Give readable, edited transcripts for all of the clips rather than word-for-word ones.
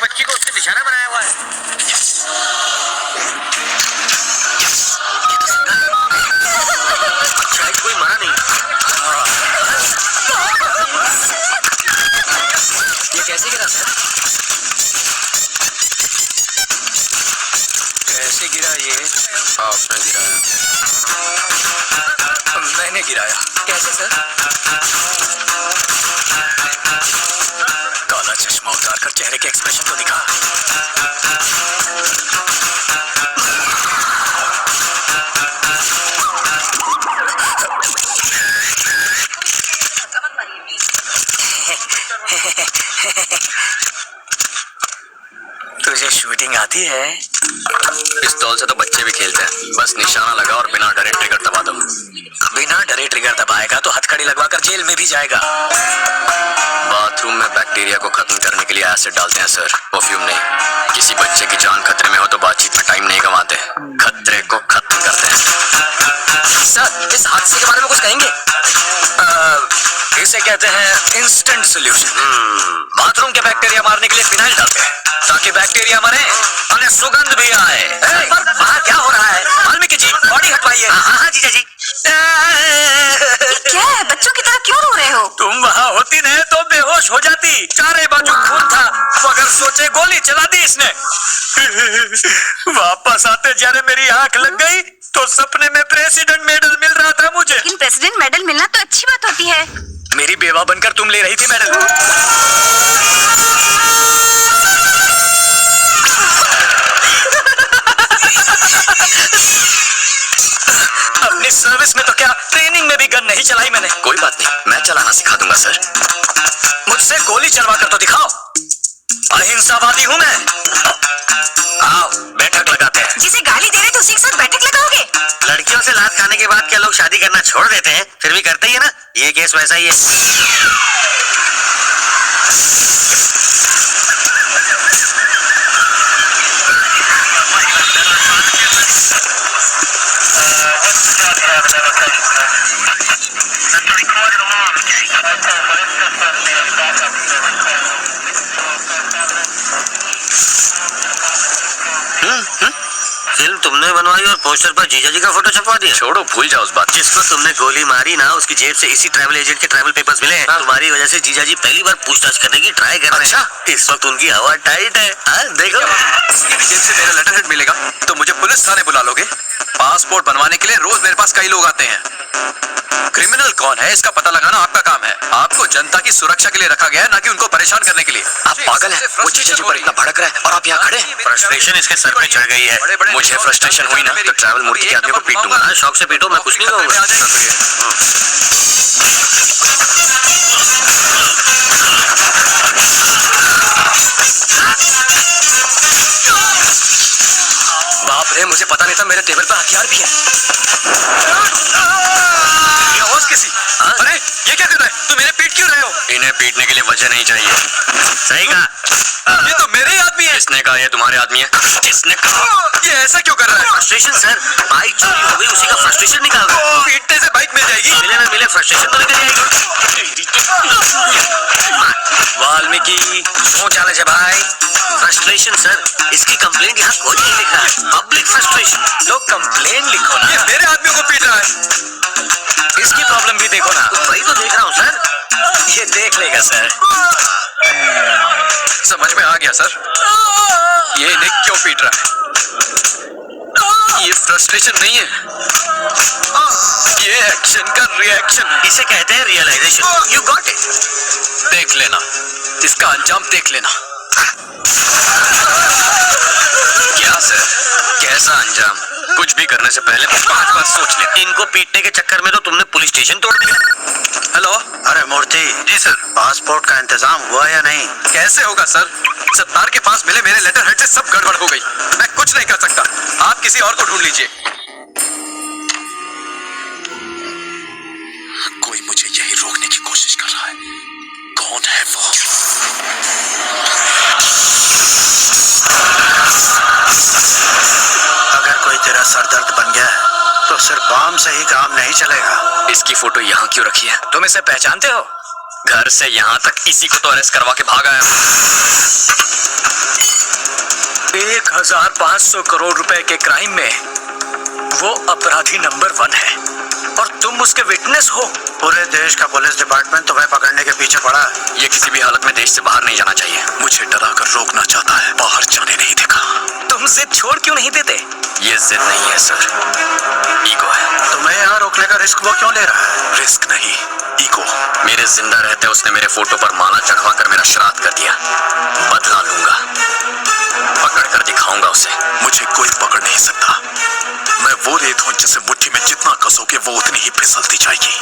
एक बच्ची को उसने निशाना बनाया हुआ है। शायद कोई मरा नहीं। ये कैसे गिरा सर? कैसे गिरा ये? आपने गिराया? मैंने गिराया। कैसे सर? काला चश्मा उतार कर चेहरे के एक्सप्रेशन तो दिखा। तुझे शूटिंग आती है? पिस्तौल से तो बच्चे भी खेलते हैं, बस निशाना लगा और बिना डरे ट्रिगर दबा दो। बिना डरे ट्रिगर दबाएगा तो हथकड़ी लगवाकर जेल में भी जाएगा। बाथरूम में बैक्टीरिया को खत्म करने के लिए एसिड डालते हैं सर, परफ्यूम नहीं। किसी बच्चे की जान खतरे में हो तो बातचीत में टाइम नहीं गंवाते, खतरे को खत्म करते हैं। सर इस हादसे के बारे में कुछ कहेंगे? इसे कहते हैं इंस्टेंट सॉल्यूशन। बाथरूम के बैक्टीरिया मारने के लिए फिनाइल डालते हैं ताकि बैक्टीरिया मरे और सुगंध भी आए। पर बाहर क्या हो रहा है? वाल्मीकि जी बॉडी हटवाइए। हाँ जीजा जी। क्या है? बच्चों की तरह क्यों रो रहे हो? तुम वहाँ होती नहीं तो बेहोश हो जाती। चारे बाजू खून था, मगर सोचे गोली चला दी इसने। वापस आते जाने मेरी आंख लग गई तो सपने में प्रेसिडेंट मेडल मिल रहा था मुझे। लेकिन प्रेसिडेंट मेडल मिलना तो अच्छी बात होती है। मेरी बेवा बनकर तुम ले रही थी मेडल। अपनी सर्विस में तो क्या, ट्रेनिंग में भी गन नहीं चलाई मैंने। कोई बात नहीं, मैं चलाना सिखा दूंगा सर। मुझसे गोली चलवा कर तो दिखाओ, अहिंसावादी हूँ मैं। आओ बैठक लगाते हैं। जिसे गाली दे रहे थे उसी के साथ बैठक लगाओगे? लड़कियों से लात खाने के बाद क्या लोग शादी करना छोड़ देते हैं? फिर भी करते ही है ना, ये केस वैसा ही है। फिल्म तुमने बनवाई और पोस्टर पर जीजा जी का फोटो छपवा दिया। छोड़ो, भूल जाओ उस बात। जिसको तुमने गोली मारी ना, उसकी जेब से इसी ट्रैवल एजेंट के ट्रैवल पेपर्स मिले। तुम्हारी वजह से जीजा जी पहली बार पूछताछ करने की ट्राई कर रहे हैं। अच्छा, इस वक्त उनकी हवा टाइट है। देखो, इसकी भी जेब से मेरा लेटर हेड मिलेगा तो मुझे पुलिस थाने बुला लोगे? पासपोर्ट बनवाने के लिए रोज मेरे पास कई लोग आते हैं। क्रिमिनल कौन है इसका पता लगाना आपका काम है। आपको जनता की सुरक्षा के लिए रखा गया है, ना कि उनको परेशान करने के लिए। आप पागल हैं? वो जीजा जी पर इतना भड़क रहा है और आप यहाँ खड़े हैं। फ्रस्ट्रेशन इसके सर पे चढ़ गई है। मुझे फ्रस्ट्रेशन हुई ना तो ट्रैवल मूर्ति के आदमी को पीट दूंगा। शौक से पीटो, मैं कुछ नहीं कहूँगा। बाप रे, मुझे पता नहीं था मेरे टेबल पर हथियार भी है। ये आवाज कैसी? अरे ये क्या कर रहा है? तुम मेरे पीट क्यों रहे हो? इन्हें पीटने के लिए वजह नहीं चाहिए। सही कहा, ये तो मेरे ही आदमी है। किसने कहा ये तुम्हारे आदमी है? किसने कहा? ये ऐसा क्यों कर रहा है? फ्रस्ट्रेशन सर, बाइक चोरी हो गई, उसी का फ्रस्ट्रेशन निकाल रहा है। पीटने से बाइक मिल जाएगी? मिले ना मिले, फ्रस्ट्रेशन तो निकल जाएगी। वाल्मीकि क्यों चले जा भाई? फ्रस्ट्रेशन सर, इसकी कंप्लेंट यहाँ कोई नहीं लिख रहा है। Public frustration. तो कंप्लेंट लिखो ना। ये मेरे आदमियों को पीट रहा है। इसकी प्रॉब्लम भी देखो ना। वही तो देख रहा हूँ सर। ये देख लेगा सर। समझ में आ गया सर, ये इन्हें क्यों पीट रहा है। ये फ्रस्ट्रेशन नहीं है, ये एक्शन का रिएक्शन। इसे कहते हैं रियलाइजेशन। You got it. देख लेना, इसका अंजाम देख लेना। क्या सर, कैसा अंजाम? कुछ भी करने से पहले 5 बार सोच ले। इनको पीटने के चक्कर में तो तुमने पुलिस स्टेशन तोड़ दिया। हेलो, अरे मूर्ति जी सर, पासपोर्ट का इंतजाम हुआ या नहीं? कैसे होगा सर, सत्तार के पास मिले मेरे लेटर हेड से सब गड़बड़ हो गई। मैं कुछ नहीं कर सकता, आप किसी और को ढूंढ लीजिए। कोई मुझे यही रोकने की कोशिश कर रहा है। कौन है वो? अगर कोई तेरा सरदर्द बन गया है तो सिर्फ बम से ही काम नहीं चलेगा। इसकी फोटो यहाँ क्यों रखी है? तुम इसे पहचानते हो? घर से यहाँ तक इसी को तो अरेस्ट करवा के भागा है। 1500 करोड़ रुपए के क्राइम में वो अपराधी नंबर 1 है और तुम उसके विटनेस हो। पूरे देश का पुलिस डिपार्टमेंट तुम्हें पकड़ने के पीछे पड़ा है। ये किसी भी हालत में देश से बाहर नहीं जाना चाहिए। मुझे डरा कर रोकना चाहता है, बाहर जाने नहीं देगा। तुम जिद छोड़ क्यों नहीं देते? ये जिद नहीं है सर, ईगो है। तुम्हें यहाँ रोकने का रिस्क वो क्यों ले रहा है? रिस्क नहीं, ईगो। मेरे जिंदा रहते उसने मेरे फोटो पर माला चढ़वा कर मेरा श्राद्ध कर दिया। बदला लूंगा, पकड़ कर दिखाऊंगा उसे। मुझे कोई पकड़ नहीं सकता। मैं वो रेत हूं जिसे मुट्ठी में जितना कसोगे वो उतनी ही फिसलती जाएगी।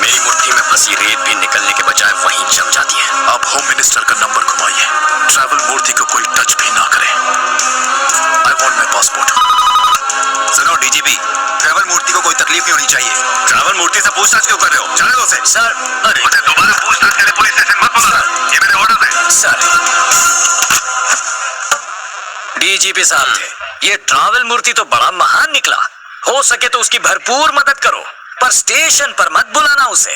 मेरी मुट्ठी में फंसी रेत भी निकलने के बजाय वहीं जम जाती है। आप होम मिनिस्टर का नंबर घुमाइए, ट्रैवल मूर्ति को कोई टच भी ना करे। I want my passport. सुनो डीजीपी, ट्रैवल मूर्ति को कोई तकलीफ नहीं होनी चाहिए। ट्रैवल मूर्ति से पूछताछ क्यों कर रहे हो? जाने दो उसे। सर, अरे मुझे दोबारा पूछताछ के लिए पुलिस स्टेशन मत बुलाना, ये मेरे ऑर्डर है। सर, डीजीपी साहब थे, ये ट्रैवल मूर्ति तो बड़ा महान निकला। हो सके तो उसकी भरपूर मदद करो, पर स्टेशन पर मत बुलाना उसे।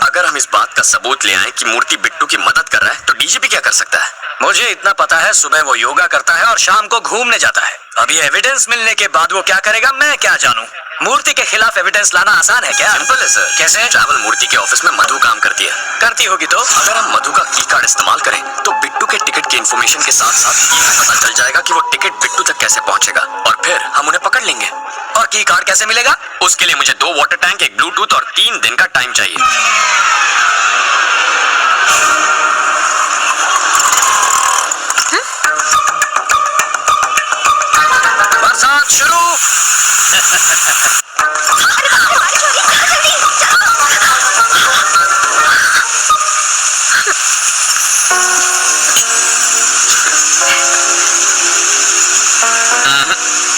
अगर हम इस बात का सबूत ले आए कि मूर्ति बिट्टू की मदद कर रहा है तो डीजीपी क्या कर सकता है? मुझे इतना पता है, सुबह वो योगा करता है और शाम को घूमने जाता है। अभी एविडेंस मिलने के बाद वो क्या करेगा मैं क्या जानूं। मूर्ति के खिलाफ एविडेंस लाना आसान है क्या? सिंपल है सर। कैसे? ट्रैवल मूर्ति के ऑफिस में मधु काम करती है। करती होगी तो? अगर हम मधु का की कार्ड इस्तेमाल करें तो बिट्टू के टिकट की इन्फॉर्मेशन के साथ साथ ये भी पता चल जाएगा कि वो टिकट बिट्टू तक कैसे पहुंचेगा और फिर हम उन्हें पकड़ लेंगे। और की कार्ड कैसे मिलेगा? उसके लिए मुझे 2 वाटर टैंक, एक ब्लूटूथ और 3 दिन का टाइम चाहिए। बरसात शुरू।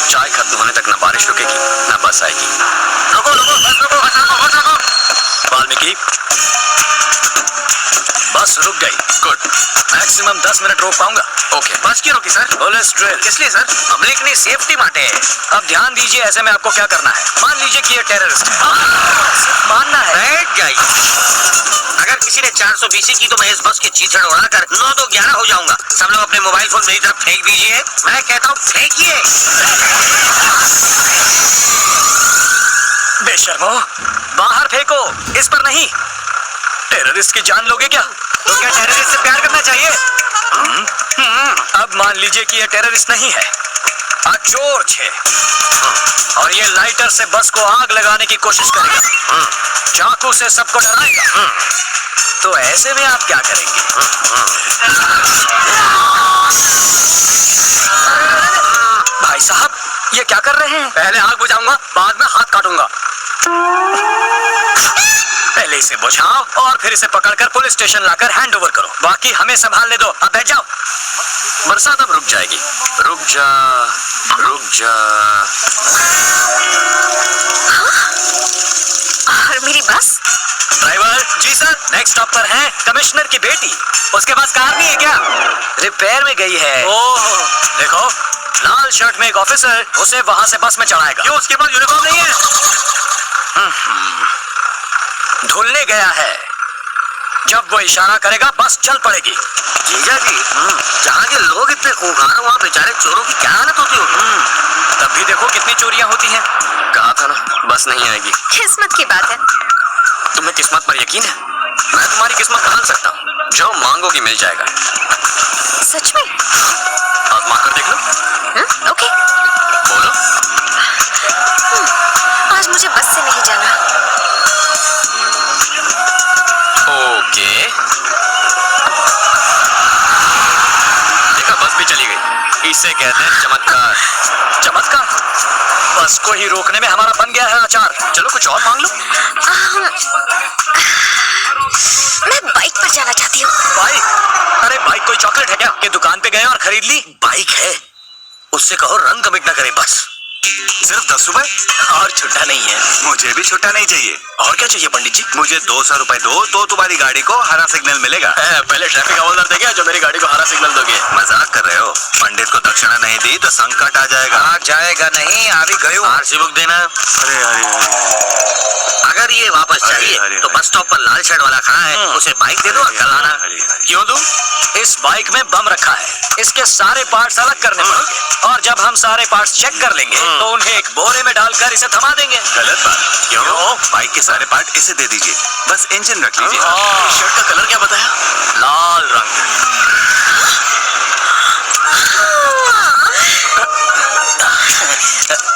चाय खत्म होने तक ना बारिश रुकेगी ना बस आएगी। रुको रुको, बस रुको, बस रुको, बस रुको। वाल्मीकि, बस रुक गई। गुड। मैक्सिमम 10 मिनट रोक पाऊंगा। ओके। बस क्यों रोकी सर? Police drill. किस लिए सर? पब्लिक ने सेफ्टी माटे है। अब ध्यान दीजिए, ऐसे में आपको क्या करना है। मान लीजिए कि ये टेररिस्ट है, सिर्फ मानना है। बैठ गई। अगर किसी ने 420 की तो मैं इस बस की चीथड़ उड़ाकर 9 तो 11 हो जाऊंगा। सब लोग अपने मोबाइल फोन मेरी तरफ फेंक दीजिए। मैं कहता हूँ फेंकिए। बेशर्मो, बाहर फेंको, इस पर नहीं। टेररिस्ट की जान लोगे क्या? तो क्या टेररिस्ट से प्यार करना चाहिए? अब मान लीजिए कि ये टेररिस्ट नहीं है, चोर छे, और ये लाइटर से बस को आग लगाने की कोशिश करेगा, चाकू से सबको डराएगा। तो ऐसे में आप क्या करेंगे? भाई साहब, ये क्या कर रहे हैं? पहले आग बुझाऊंगा, बाद में हाथ काटूंगा। पहले इसे बुझाओ और फिर इसे पकड़कर पुलिस स्टेशन लाकर हैंड ओवर करो। बाकी हमें संभालने दो। अब बैठ जाओ। बरसात अब रुक जाएगी। रुक जा, रुक जा। और मेरी बस? ड्राइवर जी सर, नेक्स्ट स्टॉप पर है कमिश्नर की बेटी। उसके पास कार नहीं है क्या? रिपेयर में गई है। ओह, देखो, लाल शर्ट में एक ऑफिसर उसे वहां से बस में चढ़ाएगा। क्यों, उसके पास यूनिफॉर्म नहीं है? धुलने गया है। जब वो इशारा करेगा बस चल पड़ेगी। जीजा जी, जहाँ के लोग इतने खूंखार हैं, वहाँ बेचारे चोरों की क्या हालत होती होगी? तब भी देखो कितनी चोरियां होती हैं। कहा था ना, बस नहीं आएगी। किस्मत की बात है। तुम्हें किस्मत पर यकीन है? मैं तुम्हारी किस्मत बदल सकता हूँ। जो मांगोगी मिल जाएगा। सच में? आजमा कर देख लो। ओके। बोलो। आज मुझे बस से नहीं जाना। ओके। देखा, बस भी चली गई। इसे कहते हैं चमत्कार। चमत्कार? बस को ही रोकने में हमारा बन गया है अचार। चलो कुछ और मांग लो। मैं बाइक पर जाना चाहती हूँ। बाइक? अरे बाइक कोई चॉकलेट है क्या कि दुकान पे गए और खरीद ली? बाइक है, उससे कहो रंग कमिट ना करे बस। सिर्फ 10 रुपए? और छुट्टा नहीं है। मुझे भी छुट्टा नहीं चाहिए। और क्या चाहिए पंडित जी? मुझे 200 रुपए दो तो तुम्हारी गाड़ी को हरा सिग्नल मिलेगा। पहले ट्रैफिक हवलदार देंगे जो मेरी गाड़ी को हरा सिग्नल दोगे। मजाक कर रहे हो? पंडित को दक्षिणा नहीं दी तो संकट आ जाएगा। आ जाएगा नहीं, आ भी गयो। आरसी बुक देना। अरे अरे अगर ये वापस अरे, चाहिए अरे, तो अरे। बस स्टॉप पर लाल शर्ट वाला खड़ा है, उसे बाइक दे दो और कल आना। क्यों दूं? इस बाइक में बम रखा है, इसके सारे पार्ट्स अलग करने पड़ेंगे और जब हम सारे पार्ट्स चेक कर लेंगे तो उन्हें एक बोरे में डालकर इसे थमा देंगे। गलत बात। क्यों? बाइक के सारे पार्ट इसे दे दीजिए, बस इंजन रख लीजिए। शर्ट का कलर क्या बताया? लाल रंग।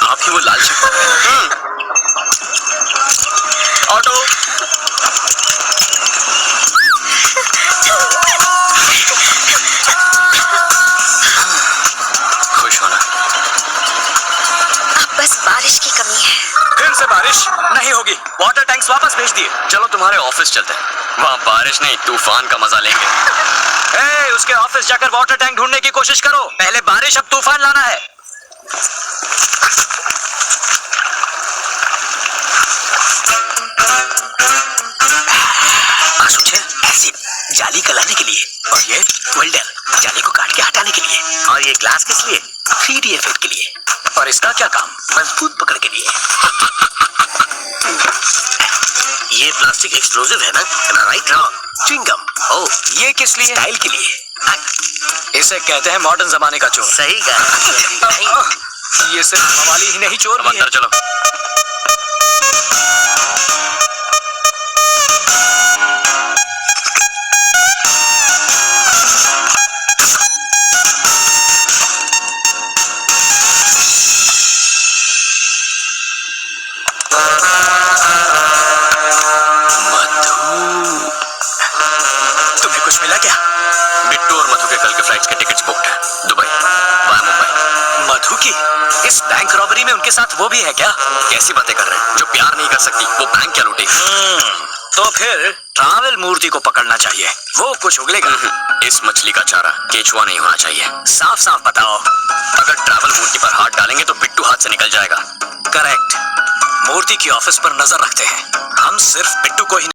आप ही वो लाल शर्ट। ऑटो। खुश होना। अब बस बारिश की कमी है। फिर से बारिश नहीं होगी। वाटर टैंक्स वापस भेज दिए। चलो तुम्हारे ऑफिस चलते हैं, वहाँ बारिश नहीं तूफान का मजा लेंगे। उसके ऑफिस जाकर वाटर टैंक ढूंढने की कोशिश करो। पहले बारिश अब तूफान लाना है। एसिड जाली गलाने के लिए और ये वेल्डर जाली को काट के हटाने के लिए और ये ग्लास किस लिए? 3D इफेक्ट के लिए और इसका क्या काम? मजबूत पकड़ के लिए। ये प्लास्टिक एक्सप्लोसिव है ना? Right wrong? च्युइंगम। ओ, ये किस लिए? स्टाइल के लिए। इसे कहते हैं मॉडर्न जमाने का चोर। सही कहा। ये सिर्फ मवाली ही नहीं चोर भी है। चलो। तुम्हें कुछ मिला क्या? बिट्टू और मधु के कल के फ्लाइट्स के टिकट्स बुक्ड है, दुबई वाया मुंबई। मधु की? इस बैंक रॉबरी में उनके साथ वो भी है क्या? कैसी बातें कर रहे हैं? जो प्यार नहीं कर सकती वो बैंक क्या लूटेगी? तो फिर ट्रैवल मूर्ति को पकड़ना चाहिए, वो कुछ उगलेगा। इस मछली का चारा केचुआ नहीं होना चाहिए। साफ साफ बताओ। अगर ट्रैवल मूर्ति पर हाथ डालेंगे तो बिट्टू हाथ से निकल जाएगा। करेक्ट। मूर्ति की ऑफिस पर नजर रखते हैं, हम सिर्फ बिट्टू को ही